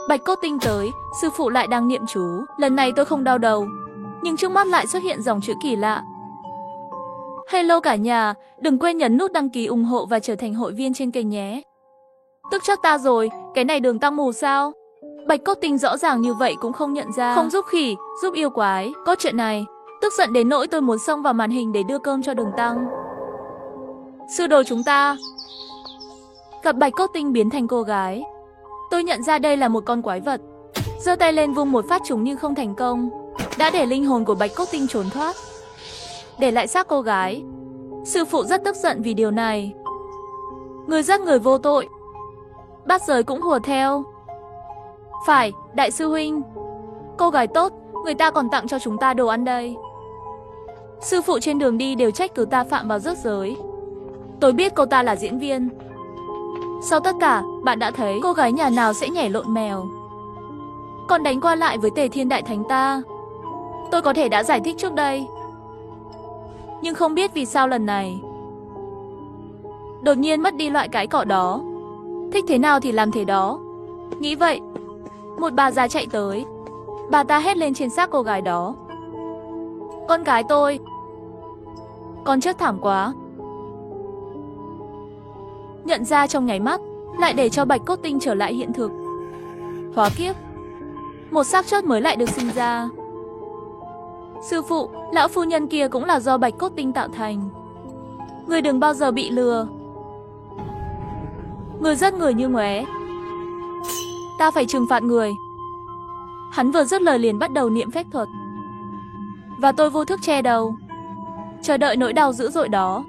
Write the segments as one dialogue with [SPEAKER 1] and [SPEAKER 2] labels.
[SPEAKER 1] Bạch cốt tinh tới, sư phụ lại đang niệm chú. Lần này tôi không đau đầu, nhưng trước mắt lại xuất hiện dòng chữ kỳ lạ. Hello cả nhà, đừng quên nhấn nút đăng ký ủng hộ và trở thành hội viên trên kênh nhé. Tức chắc ta rồi, cái này đường tăng mù sao? Bạch cốt tinh rõ ràng như vậy cũng không nhận ra. Không giúp khỉ, giúp yêu quái. Có chuyện này, tức giận đến nỗi tôi muốn xông vào màn hình để đưa cơm cho đường tăng. Sư đồ chúng ta gặp bạch cốt tinh biến thành cô gái. Tôi nhận ra đây là một con quái vật. Giơ tay lên vung một phát trúng nhưng không thành công, đã để linh hồn của bạch cốt tinh trốn thoát, để lại xác cô gái. Sư phụ rất tức giận vì điều này. Người giết người vô tội, bát giới cũng hùa theo. Phải, đại sư huynh. Cô gái tốt, người ta còn tặng cho chúng ta đồ ăn đây. Sư phụ trên đường đi đều trách cứ ta phạm vào rước giới. Tôi biết cô ta là diễn viên. Sau tất cả, bạn đã thấy cô gái nhà nào sẽ nhảy lộn mèo, còn đánh qua lại với Tề Thiên Đại Thánh ta. Tôi có thể đã giải thích trước đây, nhưng không biết vì sao lần này đột nhiên mất đi loại cái cọ đó. Thích thế nào thì làm thế đó. Nghĩ vậy, một bà già chạy tới. Bà ta hét lên trên xác cô gái đó: con gái tôi, con chết thảm quá. Nhận ra trong nháy mắt, lại để cho bạch cốt tinh trở lại hiện thực. Hóa kiếp, một xác chết mới lại được sinh ra. Sư phụ, lão phu nhân kia cũng là do bạch cốt tinh tạo thành. Người đừng bao giờ bị lừa. Người giết người như ngoé, ta phải trừng phạt người. Hắn vừa dứt lời liền bắt đầu niệm phép thuật, và tôi vô thức che đầu, chờ đợi nỗi đau dữ dội đó.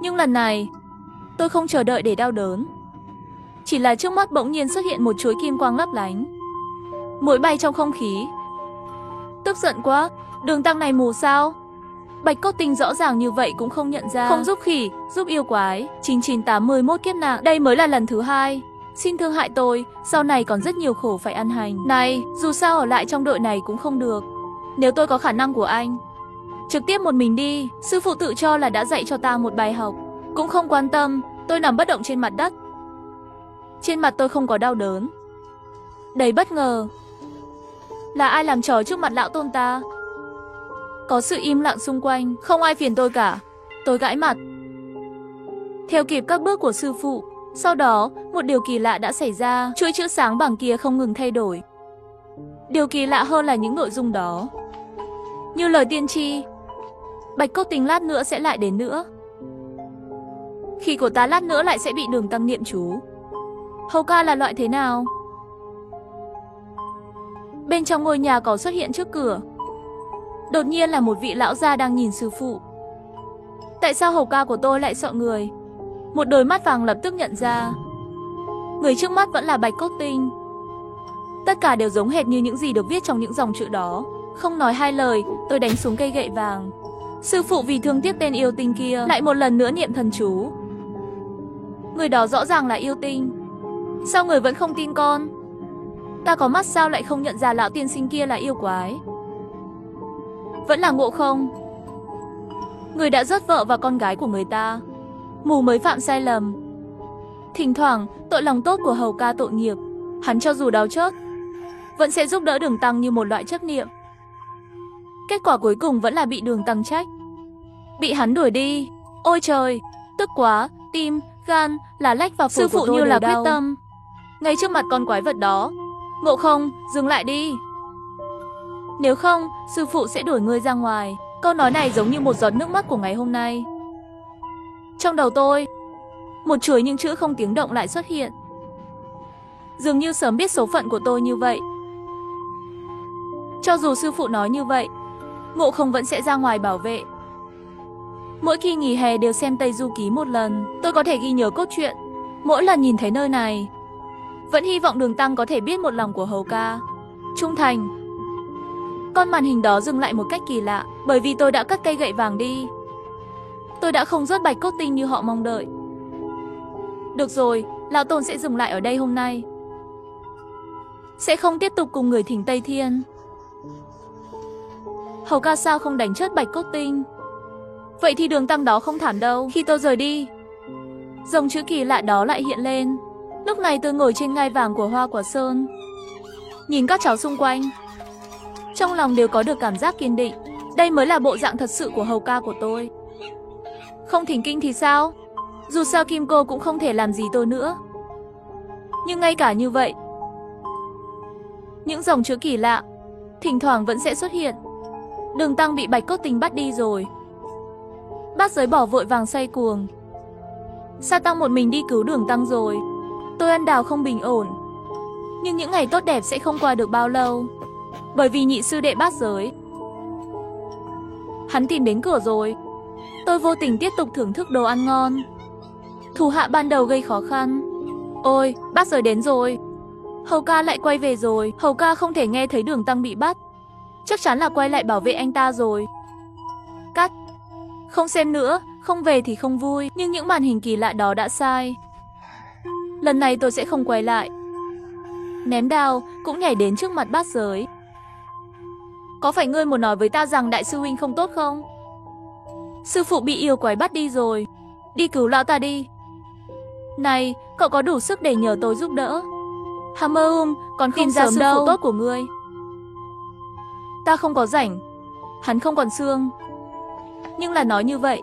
[SPEAKER 1] Nhưng lần này, tôi không chờ đợi để đau đớn. Chỉ là trước mắt bỗng nhiên xuất hiện một chuỗi kim quang lấp lánh, muỗi bay trong không khí. Tức giận quá, đường tăng này mù sao? Bạch cốt tinh rõ ràng như vậy cũng không nhận ra. Không giúp khỉ, giúp yêu quái. 9981 kiếp nạn, đây mới là lần thứ 2. Xin thương hại tôi, sau này còn rất nhiều khổ phải ăn hành. Này, dù sao ở lại trong đội này cũng không được. Nếu tôi có khả năng của anh, trực tiếp một mình đi. Sư phụ tự cho là đã dạy cho ta một bài học, cũng không quan tâm. Tôi nằm bất động trên mặt đất. Trên mặt tôi không có đau đớn. Đầy bất ngờ. Là ai làm trò trước mặt lão tôn ta? Có sự im lặng xung quanh, không ai phiền tôi cả. Tôi gãi mặt, theo kịp các bước của sư phụ. Sau đó, một điều kỳ lạ đã xảy ra. Chuỗi chữ sáng bảng kia không ngừng thay đổi. Điều kỳ lạ hơn là những nội dung đó, như lời tiên tri: bạch cốt tinh lát nữa sẽ lại đến nữa. Khi của ta lát nữa lại sẽ bị đường tăng niệm chú. Hầu ca là loại thế nào? Bên trong ngôi nhà có xuất hiện trước cửa. Đột nhiên là một vị lão già đang nhìn sư phụ. Tại sao hầu ca của tôi lại sợ người? Một đôi mắt vàng lập tức nhận ra. Người trước mắt vẫn là bạch cốt tinh. Tất cả đều giống hệt như những gì được viết trong những dòng chữ đó. Không nói hai lời, tôi đánh xuống cây gậy vàng. Sư phụ vì thương tiếc tên yêu tinh kia, lại một lần nữa niệm thần chú. Người đó rõ ràng là yêu tinh. Sao người vẫn không tin con? Ta có mắt sao lại không nhận ra lão tiên sinh kia là yêu quái? Vẫn là Ngộ Không. Người đã giết vợ và con gái của người ta. Mù mới phạm sai lầm. Thỉnh thoảng, tội lòng tốt của hầu ca tội nghiệp, hắn cho dù đau chót, vẫn sẽ giúp đỡ đường tăng như một loại chấp niệm. Kết quả cuối cùng vẫn là bị đường tăng trách, bị hắn đuổi đi. Ôi trời, tức quá, tim, gan, lá lách và phổi của tôi như là quyết tâm. Ngay trước mặt con quái vật đó: Ngộ Không, dừng lại đi. Nếu không, sư phụ sẽ đuổi ngươi ra ngoài. Câu nói này giống như một giọt nước mắt của ngày hôm nay. Trong đầu tôi, một chuỗi những chữ không tiếng động lại xuất hiện. Dường như sớm biết số phận của tôi như vậy. Cho dù sư phụ nói như vậy, Ngộ Không vẫn sẽ ra ngoài bảo vệ. Mỗi khi nghỉ hè đều xem Tây Du Ký một lần. Tôi có thể ghi nhớ cốt truyện. Mỗi lần nhìn thấy nơi này, vẫn hy vọng đường tăng có thể biết một lòng của hầu ca, trung thành. Con màn hình đó dừng lại một cách kỳ lạ, bởi vì tôi đã cất cây gậy vàng đi. Tôi đã không rớt bạch cốt tinh như họ mong đợi. Được rồi, lão tôn sẽ dừng lại ở đây hôm nay, sẽ không tiếp tục cùng người thỉnh Tây Thiên. Hầu ca sao không đánh chết bạch cốt tinh? Vậy thì đường tăng đó không thảm đâu. Khi tôi rời đi, dòng chữ kỳ lạ đó lại hiện lên. Lúc này tôi ngồi trên ngai vàng của Hoa Quả Sơn, nhìn các cháu xung quanh, trong lòng đều có được cảm giác kiên định. Đây mới là bộ dạng thật sự của hầu ca của tôi. Không thỉnh kinh thì sao? Dù sao Kim cô cũng không thể làm gì tôi nữa. Nhưng ngay cả như vậy, những dòng chữ kỳ lạ thỉnh thoảng vẫn sẽ xuất hiện. Đường Tăng bị Bạch Cốt Tình bắt đi rồi. Bát Giới Bỏ vội vàng xoay cuồng. Sa Tăng một mình đi cứu Đường Tăng rồi. Tôi Ăn Đào không bình ổn. Nhưng những ngày tốt đẹp sẽ không qua được bao lâu, bởi vì nhị sư đệ Bát Giới, hắn tìm đến cửa rồi. Tôi vô tình tiếp tục thưởng thức đồ ăn ngon. Thủ hạ ban đầu gây khó khăn. Ôi, Bát Giới đến rồi. Hầu ca lại quay về rồi. Hầu ca không thể nghe thấy Đường Tăng bị bắt, chắc chắn là quay lại bảo vệ anh ta rồi. Cắt. Không xem nữa, không về thì không vui. Nhưng những màn hình kỳ lạ đó đã sai. Lần này tôi sẽ không quay lại. Ném đao, cũng nhảy đến trước mặt Bát Giới. Có phải ngươi muốn nói với ta rằng đại sư huynh không tốt không? Sư phụ bị yêu quái bắt đi rồi. Đi cứu lão ta đi. Này, cậu có đủ sức để nhờ tôi giúp đỡ. Hammer còn không tìm ra sư phụ tốt của ngươi. Ta không có rảnh. Hắn không còn xương. Nhưng là nói như vậy.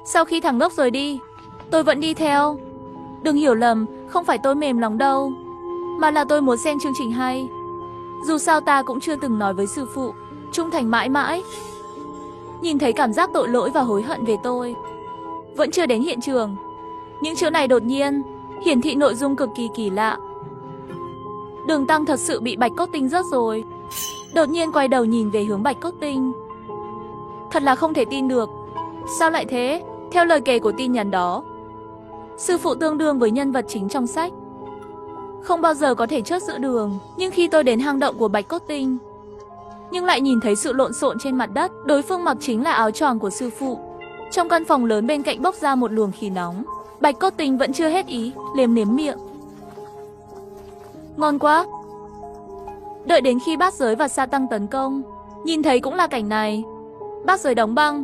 [SPEAKER 1] Sau khi thằng ngốc rời đi, tôi vẫn đi theo. Đừng hiểu lầm, không phải tôi mềm lòng đâu, mà là tôi muốn xem chương trình hay. Dù sao ta cũng chưa từng nói với sư phụ trung thành mãi mãi. Nhìn thấy cảm giác tội lỗi và hối hận về tôi. Vẫn chưa đến hiện trường, những chữ này đột nhiên hiển thị nội dung cực kỳ kỳ lạ. Đường Tăng thật sự bị Bạch Cốt Tinh rớt rồi. Đột nhiên quay đầu nhìn về hướng Bạch Cốt Tinh. Thật là không thể tin được. Sao lại thế? Theo lời kể của tin nhắn đó, sư phụ tương đương với nhân vật chính trong sách, không bao giờ có thể chớt giữa đường. Nhưng khi tôi đến hang động của Bạch Cốt Tinh, nhưng lại nhìn thấy sự lộn xộn trên mặt đất. Đối phương mặc chính là áo choàng của sư phụ. Trong căn phòng lớn bên cạnh bốc ra một luồng khí nóng. Bạch Cốt Tinh vẫn chưa hết ý, liếm miệng. Ngon quá. Đợi đến khi Bát Giới và Sa Tăng tấn công, nhìn thấy cũng là cảnh này. Bát Giới đóng băng.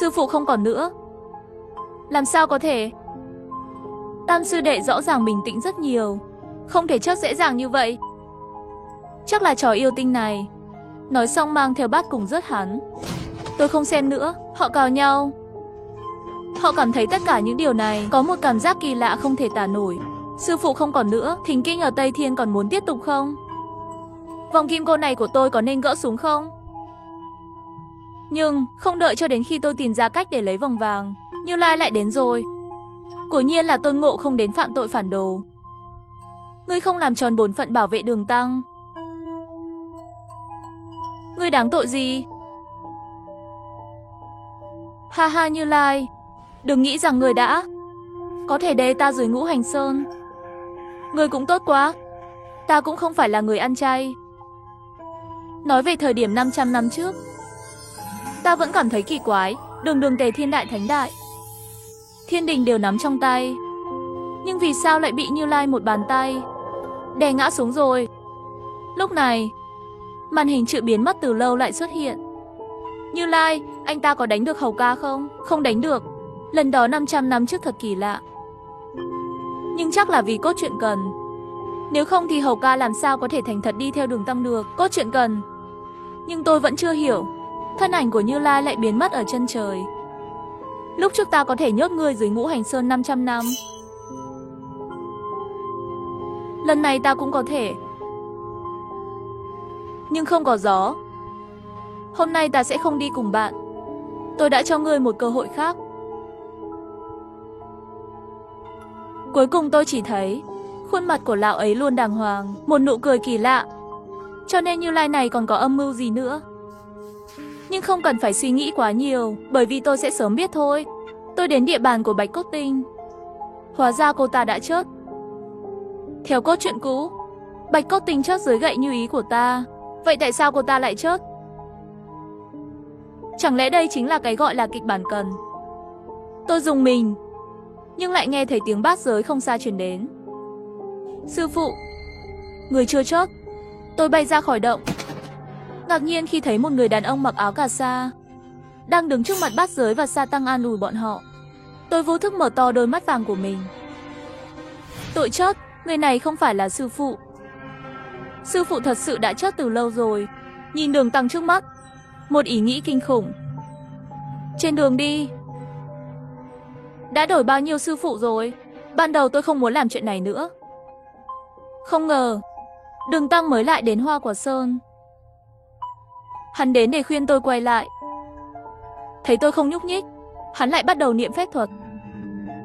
[SPEAKER 1] Sư phụ không còn nữa. Làm sao có thể? Tam sư đệ rõ ràng bình tĩnh rất nhiều, không thể chớp dễ dàng như vậy. Chắc là trò yêu tinh này. Nói xong mang theo bát cùng rớt hắn. Tôi không xem nữa. Họ cào nhau. Họ cảm thấy tất cả những điều này có một cảm giác kỳ lạ không thể tả nổi. Sư phụ không còn nữa. Thỉnh kinh ở Tây Thiên còn muốn tiếp tục không? Vòng kim cô này của tôi có nên gỡ xuống không? Nhưng không đợi cho đến khi tôi tìm ra cách để lấy vòng vàng, Như Lai lại đến rồi. Quả nhiên là Tôn Ngộ không đến phạm tội phản đồ. Ngươi không làm tròn bổn phận bảo vệ Đường Tăng. Ngươi đáng tội gì? Ha ha Như Lai, đừng nghĩ rằng ngươi đã có thể đè ta dưới Ngũ Hành Sơn. Ngươi cũng tốt quá. Ta cũng không phải là người ăn chay. Nói về thời điểm 500 năm trước, ta vẫn cảm thấy kỳ quái. Đường Tề Thiên Đại Thánh Đại, thiên đình đều nắm trong tay, nhưng vì sao lại bị Như Lai một bàn tay đè ngã xuống rồi? Lúc này, màn hình chữ biến mất từ lâu lại xuất hiện. Như Lai, anh ta có đánh được hầu ca không? Không đánh được. Lần đó 500 năm trước thật kỳ lạ. Nhưng chắc là vì cốt truyện cần. Nếu không thì hầu ca làm sao có thể thành thật đi theo Đường Tăng được? Cốt truyện cần. Nhưng tôi vẫn chưa hiểu. Thân ảnh của Như Lai lại biến mất ở chân trời. Lúc trước ta có thể nhốt ngươi dưới Ngũ Hành Sơn 500 năm. Lần này ta cũng có thể. Nhưng không có gió. Hôm nay ta sẽ không đi cùng bạn. Tôi đã cho ngươi một cơ hội khác. Cuối cùng tôi chỉ thấy khuôn mặt của lão ấy luôn đàng hoàng, một nụ cười kỳ lạ. Cho nên Như Lai này còn có âm mưu gì nữa? Nhưng không cần phải suy nghĩ quá nhiều, bởi vì tôi sẽ sớm biết thôi. Tôi đến địa bàn của Bạch Cốt Tinh. Hóa ra cô ta đã chết. Theo cốt truyện cũ, Bạch Cốt Tinh chết dưới gậy như ý của ta. Vậy tại sao cô ta lại chết? Chẳng lẽ đây chính là cái gọi là kịch bản cần? Tôi rùng mình, nhưng lại nghe thấy tiếng Bát Giới không xa truyền đến. Sư phụ, người chưa chết. Tôi bay ra khỏi động, ngạc nhiên khi thấy một người đàn ông mặc áo cà sa đang đứng trước mặt Bát Giới và Sa Tăng an ủi bọn họ. Tôi vô thức mở to đôi mắt vàng của mình. Tội chót, người này không phải là sư phụ. Sư phụ thật sự đã chết từ lâu rồi. Nhìn Đường Tăng trước mắt, một ý nghĩ kinh khủng. Trên đường đi, đã đổi bao nhiêu sư phụ rồi. Ban đầu tôi không muốn làm chuyện này nữa. Không ngờ, Đường Tăng mới lại đến Hoa Quả Sơn. Hắn đến để khuyên tôi quay lại. Thấy tôi không nhúc nhích, hắn lại bắt đầu niệm phép thuật.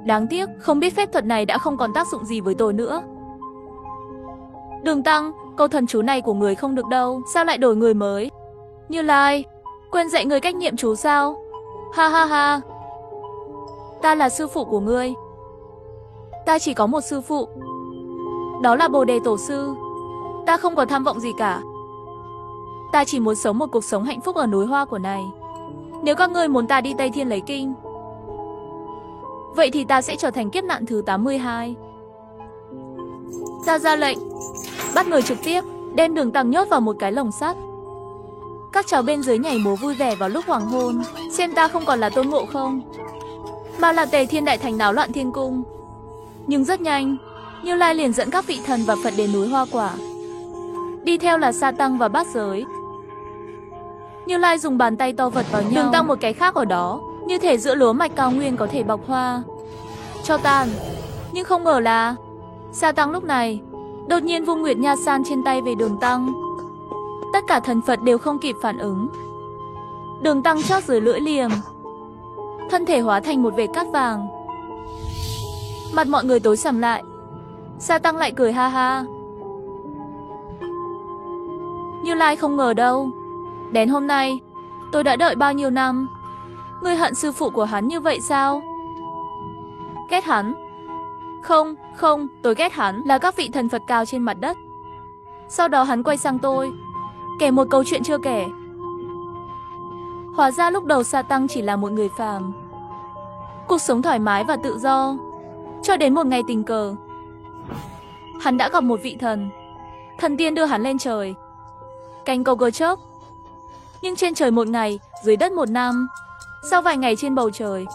[SPEAKER 1] Đáng tiếc, không biết phép thuật này đã không còn tác dụng gì với tôi nữa. Đường Tăng, câu thần chú này của người không được đâu, sao lại đổi người mới? Như Lai, quên dạy người cách niệm chú sao? Ha ha ha. Ta là sư phụ của ngươi. Ta chỉ có một sư phụ. Đó là Bồ Đề Tổ Sư. Ta không có tham vọng gì cả. Ta chỉ muốn sống một cuộc sống hạnh phúc ở núi Hoa Quả này. Nếu các ngươi muốn ta đi Tây Thiên lấy kinh, vậy thì ta sẽ trở thành kiếp nạn thứ 82. Ta ra lệnh, bắt người trực tiếp, đem Đường Tăng nhốt vào một cái lồng sắt. Các cháu bên dưới nhảy múa vui vẻ vào lúc hoàng hôn, xem ta không còn là Tôn Ngộ Không, mà là Tề Thiên Đại Thánh náo loạn thiên cung. Nhưng rất nhanh, Như Lai liền dẫn các vị thần và Phật đến núi Hoa Quả. Đi theo là Sa Tăng và Bát Giới. Như Lai dùng bàn tay to vật vào nhau, Đường Tăng một cái khác ở đó, như thể giữa lúa mạch cao nguyên có thể bọc hoa. Cho tàn. Nhưng không ngờ là Sa Tăng lúc này đột nhiên vung Nguyệt Nha San trên tay về Đường Tăng. Tất cả thần Phật đều không kịp phản ứng. Đường Tăng chót dưới lưỡi liềm, thân thể hóa thành một vệt cát vàng. Mặt mọi người tối sầm lại. Sa Tăng lại cười ha ha. Như Lai không ngờ đâu. Đến hôm nay, tôi đã đợi bao nhiêu năm. Ngươi hận sư phụ của hắn như vậy sao? Ghét hắn? Không, tôi ghét hắn là các vị thần Phật cao trên mặt đất. Sau đó hắn quay sang tôi, kể một câu chuyện chưa kể. Hóa ra lúc đầu Sa Tăng chỉ là một người phàm, cuộc sống thoải mái và tự do. Cho đến một ngày tình cờ, hắn đã gặp một vị thần. Thần tiên đưa hắn lên trời, cánh cầu cơ chớp. Nhưng trên trời một ngày, dưới đất một năm. Sau vài ngày trên bầu trời,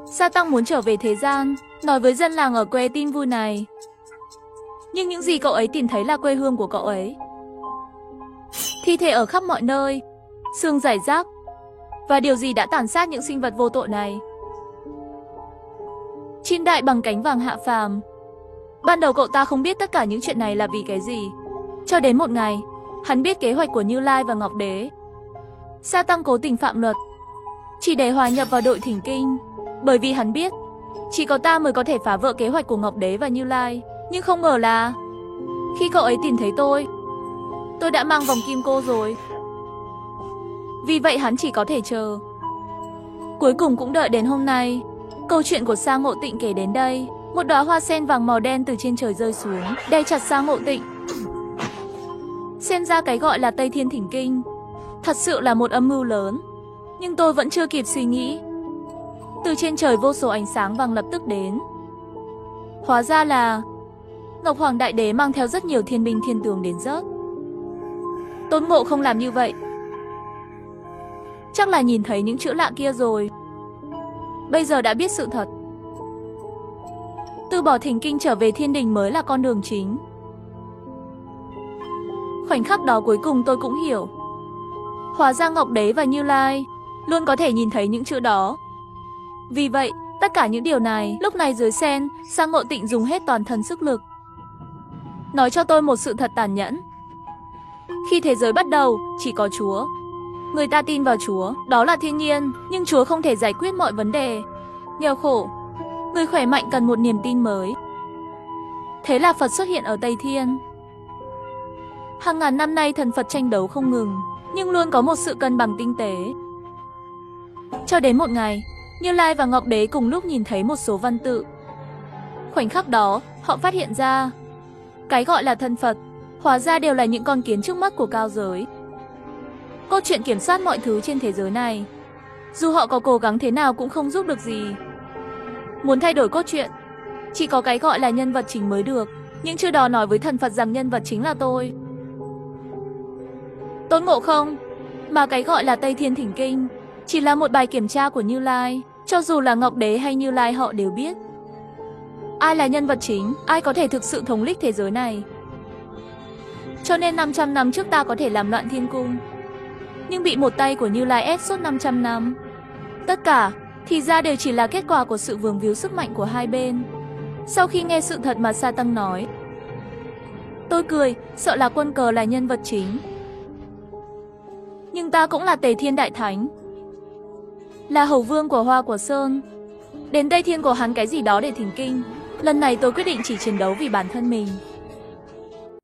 [SPEAKER 1] Sa Tăng muốn trở về thế gian, nói với dân làng ở quê tin vui này. Nhưng những gì cậu ấy tìm thấy là quê hương của cậu ấy. Thi thể ở khắp mọi nơi, xương rải rác. Và điều gì đã tàn sát những sinh vật vô tội này? Chim đại bằng cánh vàng hạ phàm. Ban đầu cậu ta không biết tất cả những chuyện này là vì cái gì. Cho đến một ngày, hắn biết kế hoạch của Như Lai và Ngọc Đế. Sa Tăng cố tình phạm luật, chỉ để hòa nhập vào đội thỉnh kinh. Bởi vì hắn biết, chỉ có ta mới có thể phá vỡ kế hoạch của Ngọc Đế và Như Lai. Nhưng không ngờ là khi cậu ấy tìm thấy tôi đã mang vòng kim cô rồi. Vì vậy hắn chỉ có thể chờ. Cuối cùng cũng đợi đến hôm nay. Câu chuyện của Sa Ngộ Tịnh kể đến đây. Một đóa hoa sen vàng màu đen từ trên trời rơi xuống, đè chặt Sa Ngộ Tịnh. Xem ra cái gọi là Tây Thiên Thỉnh Kinh thật sự là một âm mưu lớn. Nhưng tôi vẫn chưa kịp suy nghĩ. Từ trên trời vô số ánh sáng vàng lập tức đến. Hóa ra là Ngọc Hoàng Đại Đế mang theo rất nhiều thiên binh thiên tướng đến rớt. Tôn Ngộ không làm như vậy, chắc là nhìn thấy những chữ lạ kia rồi. Bây giờ đã biết sự thật. Từ bỏ thỉnh kinh trở về thiên đình mới là con đường chính. Khoảnh khắc đó cuối cùng tôi cũng hiểu. Hóa ra Ngọc Đế và Như Lai luôn có thể nhìn thấy những chữ đó. Vì vậy, tất cả những điều này, lúc này dưới sen, Sa Ngộ Tịnh dùng hết toàn thân sức lực, nói cho tôi một sự thật tàn nhẫn. Khi thế giới bắt đầu, chỉ có Chúa. Người ta tin vào Chúa, đó là thiên nhiên, nhưng Chúa không thể giải quyết mọi vấn đề. Nghèo khổ, người khỏe mạnh cần một niềm tin mới. Thế là Phật xuất hiện ở Tây Thiên. Hàng ngàn năm nay thần Phật tranh đấu không ngừng, nhưng luôn có một sự cân bằng tinh tế. Cho đến một ngày, Như Lai và Ngọc Đế cùng lúc nhìn thấy một số văn tự. Khoảnh khắc đó, họ phát hiện ra cái gọi là thân Phật hóa ra đều là những con kiến trước mắt của cao giới. Câu chuyện kiểm soát mọi thứ trên thế giới này, dù họ có cố gắng thế nào cũng không giúp được gì. Muốn thay đổi cốt truyện, chỉ có cái gọi là nhân vật chính mới được. Những chữ đó nói với thần Phật rằng nhân vật chính là tôi, Tôn Ngộ Không. Mà cái gọi là Tây Thiên Thỉnh Kinh chỉ là một bài kiểm tra của Như Lai. Cho dù là Ngọc Đế hay Như Lai họ đều biết, Ai là nhân vật chính, ai có thể thực sự thống lĩnh thế giới này. Cho nên 500 năm trước ta có thể làm loạn thiên cung, nhưng bị một tay của Như Lai ép suốt 500 năm. Tất cả, thì ra đều chỉ là kết quả của sự vương víu sức mạnh của hai bên. Sau khi nghe sự thật mà Sa Tăng nói, tôi cười, sợ là Quân Cờ là nhân vật chính. Nhưng ta cũng là Tề Thiên Đại Thánh, là hầu vương của Hoa của Sơn. Đến đây thiên của hắn cái gì đó để thỉnh kinh. Lần này tôi quyết định chỉ chiến đấu vì bản thân mình.